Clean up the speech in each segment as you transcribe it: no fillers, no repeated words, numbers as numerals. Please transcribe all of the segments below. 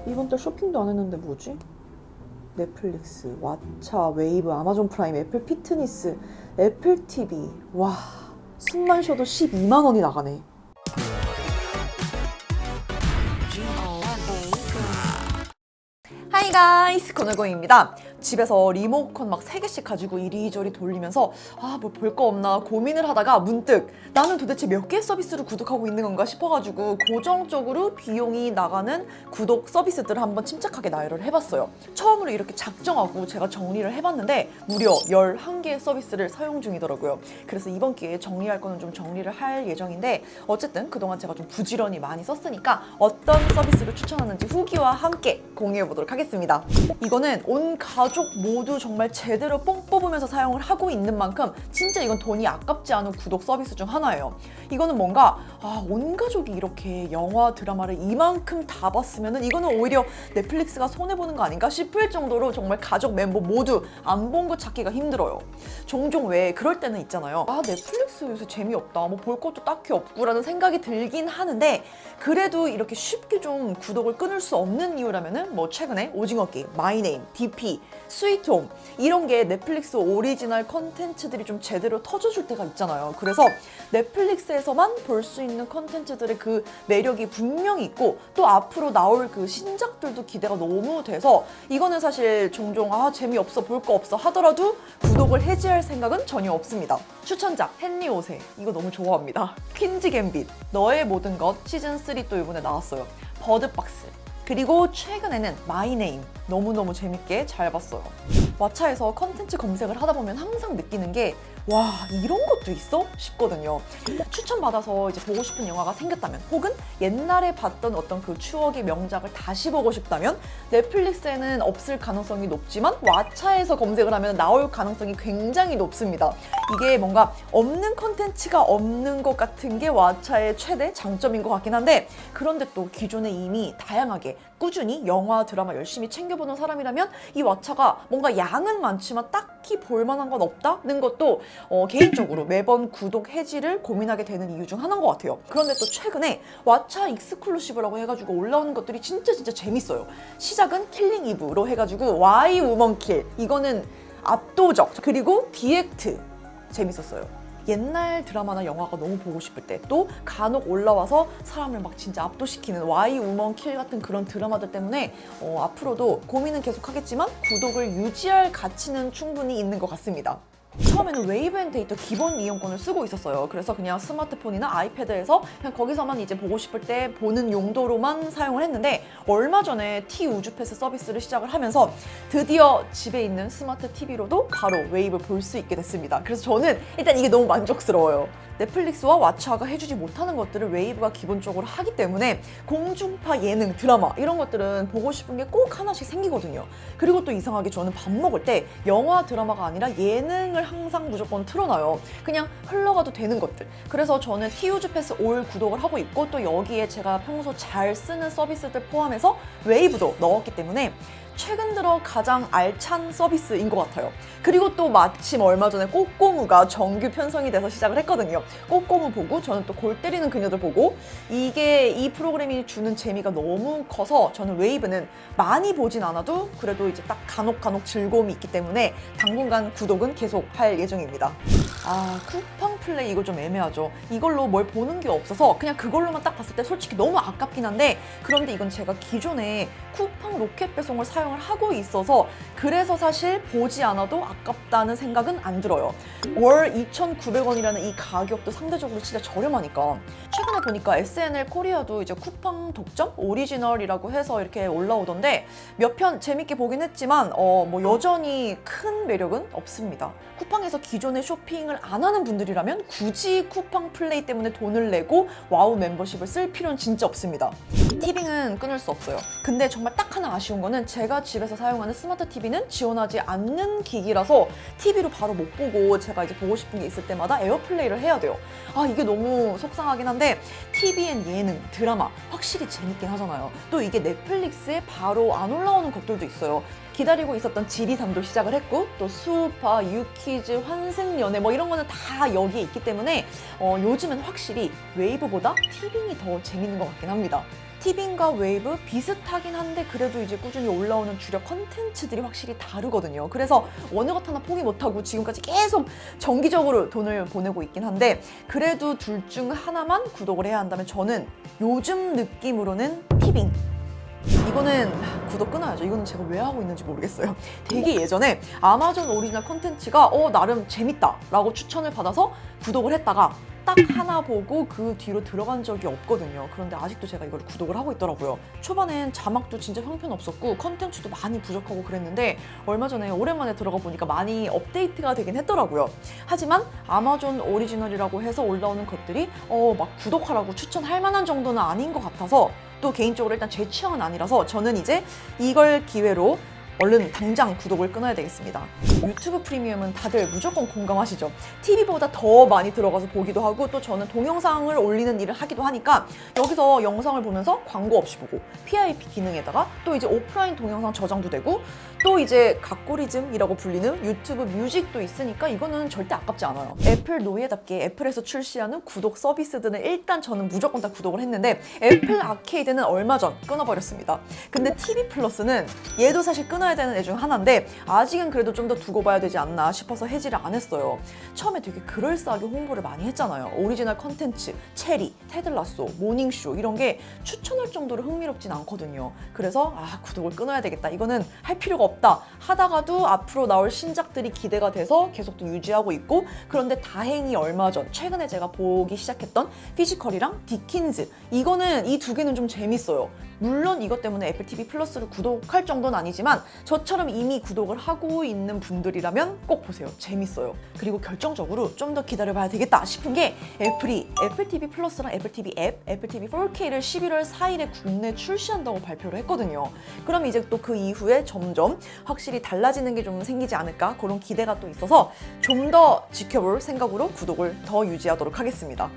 이번 달 쇼핑도 안 했는데 뭐지? 넷플릭스, 왓챠, 웨이브, 아마존 프라임, 애플 피트니스, 애플 TV. 와, 숨만 쉬어도 12만 원이 나가네. 하이 가이스, 코너고입니다. 집에서 리모컨 막 3개씩 가지고 이리저리 돌리면서 뭐 볼 거 없나 고민을 하다가 문득 나는 도대체 몇 개의 서비스를 구독하고 있는 건가 싶어가지고 고정적으로 비용이 나가는 구독 서비스들을 한번 침착하게 나열을 해봤어요. 처음으로 이렇게 작정하고 제가 정리를 해봤는데 무려 11개의 서비스를 사용 중이더라고요. 그래서 이번 기회에 정리할 거는 좀 정리를 할 예정인데 어쨌든 그동안 제가 좀 부지런히 많이 썼으니까 어떤 서비스를 추천하는지 후기와 함께 공유해보도록 하겠습니다. 이거는 온 가족 모두 정말 제대로 뽕 뽑으면서 사용을 하고 있는 만큼 진짜 이건 돈이 아깝지 않은 구독 서비스 중 하나예요. 이거는 뭔가 온 가족이 이렇게 영화 드라마를 이만큼 다 봤으면은 이거는 오히려 넷플릭스가 손해보는 거 아닌가 싶을 정도로 정말 가족 멤버 모두 안 본 거 찾기가 힘들어요. 종종 왜 그럴 때는 있잖아요. 넷플릭스 요새 재미없다, 뭐 볼 것도 딱히 없구라는 생각이 들긴 하는데 그래도 이렇게 쉽게 좀 구독을 끊을 수 없는 이유라면은 뭐 최근에 오징어 게임, 마이네임, DP, 스위트홈 이런 게 넷플릭스 오리지널 컨텐츠들이 좀 제대로 터져줄 때가 있잖아요. 그래서 넷플릭스에서만 볼 수 있는 컨텐츠들의 그 매력이 분명히 있고 또 앞으로 나올 그 신작들도 기대가 너무 돼서 이거는 사실 종종 재미없어, 볼 거 없어 하더라도 구독을 해지할 생각은 전혀 없습니다. 추천작 헨리 5세 이거 너무 좋아합니다. 퀸즈 갬빗, 너의 모든 것 시즌3 또 이번에 나왔어요. 버드박스, 그리고 최근에는 마이네임 너무너무 재밌게 잘 봤어요. 왓챠에서 컨텐츠 검색을 하다 보면 항상 느끼는 게 와, 이런 것도 있어? 싶거든요. 추천받아서 이제 보고 싶은 영화가 생겼다면 혹은 옛날에 봤던 어떤 그 추억의 명작을 다시 보고 싶다면 넷플릭스에는 없을 가능성이 높지만 왓챠에서 검색을 하면 나올 가능성이 굉장히 높습니다. 이게 뭔가 없는 컨텐츠가 없는 것 같은 게 왓챠의 최대 장점인 것 같긴 한데 그런데 또 기존에 이미 다양하게 꾸준히 영화, 드라마 열심히 챙겨보는 사람이라면 이 왓챠가 뭔가 양은 많지만 딱히 볼만한 건 없다는 것도 개인적으로 매번 구독 해지를 고민하게 되는 이유 중 하나인 것 같아요. 그런데 또 최근에 왓챠 익스클루시브라고 해가지고 올라오는 것들이 진짜 재밌어요. 시작은 킬링 이브로 해가지고 와이 우먼 킬, 이거는 압도적. 그리고 디액트 재밌었어요. 옛날 드라마나 영화가 너무 보고 싶을 때 또 간혹 올라와서 사람을 막 진짜 압도시키는 와이 우먼 킬 같은 그런 드라마들 때문에 앞으로도 고민은 계속 하겠지만 구독을 유지할 가치는 충분히 있는 것 같습니다. 처음에는 웨이브 앤 데이터 기본 이용권을 쓰고 있었어요. 그래서 그냥 스마트폰이나 아이패드에서 그냥 거기서만 이제 보고 싶을 때 보는 용도로만 사용을 했는데 얼마 전에 T 우주 패스 서비스를 시작을 하면서 드디어 집에 있는 스마트 TV로도 바로 웨이브 볼 수 있게 됐습니다. 그래서 저는 일단 이게 너무 만족스러워요. 넷플릭스와 왓챠가 해주지 못하는 것들을 웨이브가 기본적으로 하기 때문에 공중파 예능, 드라마 이런 것들은 보고 싶은 게 꼭 하나씩 생기거든요. 그리고 또 이상하게 저는 밥 먹을 때 영화, 드라마가 아니라 예능을 항상 무조건 틀어놔요. 그냥 흘러가도 되는 것들. 그래서 저는 티우즈 패스 올 구독을 하고 있고 또 여기에 제가 평소 잘 쓰는 서비스들 포함해서 웨이브도 넣었기 때문에 최근 들어 가장 알찬 서비스인 것 같아요. 그리고 또 마침 얼마 전에 꼬꼬무가 정규 편성이 돼서 시작을 했거든요. 꼬꼬무 보고 저는 또 골 때리는 그녀들 보고 이 프로그램이 주는 재미가 너무 커서 저는 웨이브는 많이 보진 않아도 그래도 이제 딱 간혹 즐거움이 있기 때문에 당분간 구독은 계속 할 예정입니다. 쿠팡 플레이 이거 좀 애매하죠. 이걸로 뭘 보는 게 없어서 그냥 그걸로만 딱 봤을 때 솔직히 너무 아깝긴 한데 그런데 이건 제가 기존에 쿠팡 로켓 배송을 사용을 하고 있어서 그래서 사실 보지 않아도 아깝다는 생각은 안 들어요. 월 2,900원이라는 이 가격도 상대적으로 진짜 저렴하니까 최근에 보니까 SNL 코리아도 이제 쿠팡 독점 오리지널이라고 해서 이렇게 올라오던데 몇 편 재밌게 보긴 했지만 뭐 여전히 큰 매력은 없습니다. 쿠팡에서 기존에 쇼핑을 안 하는 분들이라면 굳이 쿠팡 플레이 때문에 돈을 내고 와우 멤버십을 쓸 필요는 진짜 없습니다. 티빙은 끊을 수 없어요. 근데 정말 딱 하나 아쉬운 거는 제가 집에서 사용하는 스마트 TV는 지원하지 않는 기기라서 TV로 바로 못 보고 제가 이제 보고 싶은 게 있을 때마다 에어플레이를 해야 돼요. 이게 너무 속상하긴 한데 TV엔 예능, 드라마 확실히 재밌긴 하잖아요. 또 이게 넷플릭스에 바로 안 올라오는 것들도 있어요. 기다리고 있었던 지리산도 시작을 했고 또 수우파, 유퀴즈, 환승연애 뭐 이런 거는 다 여기에 있기 때문에 요즘은 확실히 웨이브보다 티빙이 더 재밌는 것 같긴 합니다. 티빙과 웨이브 비슷하긴 한데 그래도 이제 꾸준히 올라오는 주력 컨텐츠들이 확실히 다르거든요. 그래서 어느 것 하나 포기 못하고 지금까지 계속 정기적으로 돈을 보내고 있긴 한데 그래도 둘 중 하나만 구독을 해야 한다면 저는 요즘 느낌으로는 티빙. 이거는 구독 끊어야죠. 이거는 제가 왜 하고 있는지 모르겠어요. 되게 예전에 아마존 오리지널 컨텐츠가 나름 재밌다 라고 추천을 받아서 구독을 했다가 딱 하나 보고 그 뒤로 들어간 적이 없거든요. 그런데 아직도 제가 이걸 구독을 하고 있더라고요. 초반엔 자막도 진짜 형편없었고 컨텐츠도 많이 부족하고 그랬는데 얼마 전에 오랜만에 들어가 보니까 많이 업데이트가 되긴 했더라고요. 하지만 아마존 오리지널이라고 해서 올라오는 것들이 막 구독하라고 추천할 만한 정도는 아닌 것 같아서 또 개인적으로 일단 제 취향은 아니라서 저는 이제 이걸 기회로 얼른 당장 구독을 끊어야 되겠습니다. 유튜브 프리미엄은 다들 무조건 공감하시죠? TV보다 더 많이 들어가서 보기도 하고 또 저는 동영상을 올리는 일을 하기도 하니까 여기서 영상을 보면서 광고 없이 보고 PIP 기능에다가 또 이제 오프라인 동영상 저장도 되고 또 이제 갓고리즘이라고 불리는 유튜브 뮤직도 있으니까 이거는 절대 아깝지 않아요. 애플 노예답게 애플에서 출시하는 구독 서비스들은 일단 저는 무조건 다 구독을 했는데 애플 아케이드는 얼마 전 끊어버렸습니다. 근데 TV 플러스는 얘도 사실 끊어야 되는 애 중 하나인데 아직은 그래도 좀 더 두고 봐야 되지 않나 싶어서 해지를 안 했어요. 처음에 되게 그럴싸하게 홍보를 많이 했잖아요. 오리지널 컨텐츠, 체리, 테들라소, 모닝쇼 이런 게 추천할 정도로 흥미롭진 않거든요. 그래서 구독을 끊어야 되겠다. 이거는 할 필요가 없다. 하다가도 앞으로 나올 신작들이 기대가 돼서 계속 또 유지하고 있고 그런데 다행히 얼마 전 최근에 제가 보기 시작했던 피지컬이랑 디킨즈 이거는 이 두 개는 좀 재밌어요. 물론 이것 때문에 애플 TV 플러스를 구독할 정도는 아니지만 저처럼 이미 구독을 하고 있는 분들이라면 꼭 보세요. 재밌어요. 그리고 결정적으로 좀 더 기다려봐야 되겠다 싶은 게 애플이 애플 TV 플러스랑 애플 TV 앱, 애플 TV 4K를 11월 4일에 국내 출시한다고 발표를 했거든요. 그럼 이제 또 그 이후에 점점 확실히 달라지는 게 좀 생기지 않을까 그런 기대가 또 있어서 좀 더 지켜볼 생각으로 구독을 더 유지하도록 하겠습니다.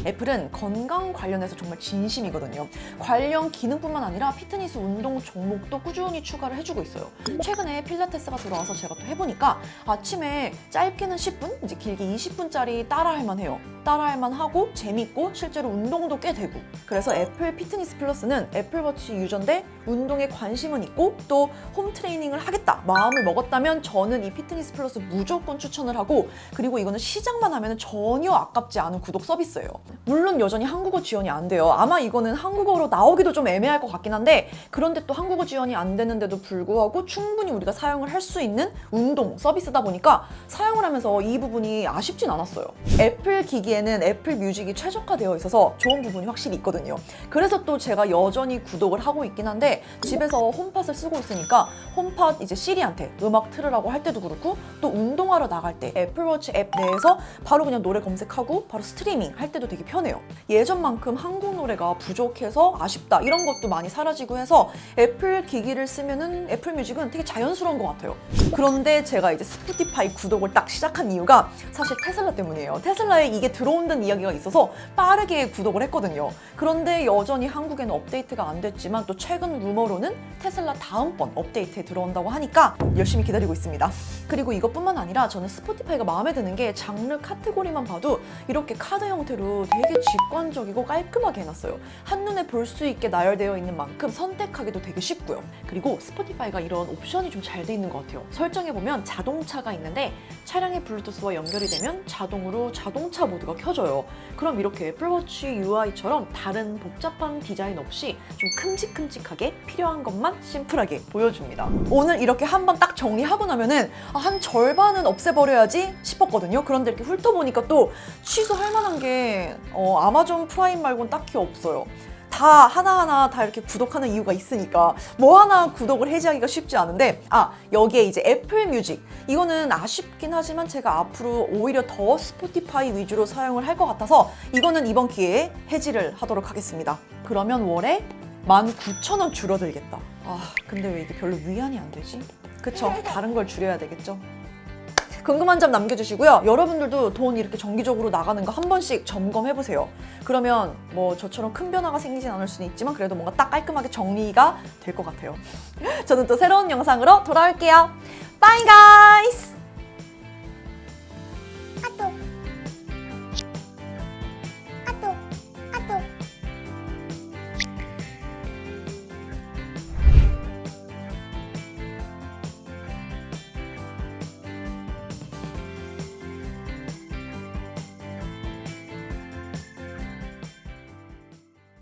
애플은 건강 관련해서 정말 진심이거든요. 관련 기능뿐만 아니라 피트니스 운동 종목도 꾸준히 추가를 해주고 있어요. 최근에 필라테스가 들어와서 제가 또 해보니까 아침에 짧게는 10분, 이제 길게 20분짜리 따라할만 해요. 따라할만 하고 재밌고 실제로 운동도 꽤 되고 그래서 애플 피트니스 플러스는 애플워치 유저인데 운동에 관심은 있고 또 홈트레이닝을 하겠다 마음을 먹었다면 저는 이 피트니스 플러스 무조건 추천을 하고 그리고 이거는 시작만 하면 전혀 아깝지 않은 구독 서비스예요. 물론 여전히 한국어 지원이 안 돼요. 아마 이거는 한국어로 나오기도 좀 애매할 것 같긴 한데 그런데 또 한국어 지원이 안 되는데도 불구하고 충분히 우리가 사용을 할 수 있는 운동 서비스다 보니까 사용을 하면서 이 부분이 아쉽진 않았어요. 애플 기기에는 애플 뮤직이 최적화되어 있어서 좋은 부분이 확실히 있거든요. 그래서 또 제가 여전히 구독을 하고 있긴 한데 집에서 홈팟을 쓰고 있으니까 홈팟 이제 시리한테 음악 틀으라고 할 때도 그렇고 또 운동하러 나갈 때 애플워치 앱 내에서 바로 그냥 노래 검색하고 바로 스트리밍 할 때도 되게 편해요. 예전만큼 한국 노래가 부족해서 아쉽다 이런 것도 많이 사라지고 해서 애플 기기를 쓰면은 애플 뮤직은 되게 자연스러운 것 같아요. 그런데 제가 이제 스포티파이 구독을 딱 시작한 이유가 사실 테슬라 때문이에요. 테슬라에 이게 들어온다는 이야기가 있어서 빠르게 구독을 했거든요. 그런데 여전히 한국에는 업데이트가 안 됐지만 또 최근 루머로는 테슬라 다음번 업데이트에 들어온다고 하니까 열심히 기다리고 있습니다. 그리고 이것뿐만 아니라 저는 스포티파이가 마음에 드는 게 장르 카테고리만 봐도 이렇게 카드 형태로 되게 직관적이고 깔끔하게 해놨어요. 한눈에 볼 수 있게 나열되어 있는 만큼 선택하기도 되게 쉽고요. 그리고 스포티파이가 이런 옵션이 좀 잘 돼 있는 것 같아요. 설정해보면 자동차가 있는데 차량의 블루투스와 연결이 되면 자동으로 자동차 모드가 켜져요. 그럼 이렇게 애플워치 UI처럼 다른 복잡한 디자인 없이 좀 큼직큼직하게 필요한 것만 심플하게 보여줍니다. 오늘 이렇게 한번 딱 정리하고 나면은 한 절반은 없애버려야지 싶었거든요. 그런데 이렇게 훑어보니까 또 취소할 만한 게 아마존 프라임 말고는 딱히 없어요. 다 하나하나 다 이렇게 구독하는 이유가 있으니까 뭐 하나 구독을 해지하기가 쉽지 않은데 여기에 이제 애플 뮤직 이거는 아쉽긴 하지만 제가 앞으로 오히려 더 스포티파이 위주로 사용을 할 것 같아서 이거는 이번 기회에 해지를 하도록 하겠습니다. 그러면 월에 19,000원 줄어들겠다. 근데 왜 이게 별로 위안이 안 되지? 그쵸? 다른 걸 줄여야 되겠죠? 궁금한 점 남겨주시고요. 여러분들도 돈 이렇게 정기적으로 나가는 거 한 번씩 점검해보세요. 그러면 뭐 저처럼 큰 변화가 생기진 않을 수는 있지만 그래도 뭔가 딱 깔끔하게 정리가 될 것 같아요. 저는 또 새로운 영상으로 돌아올게요. Bye guys!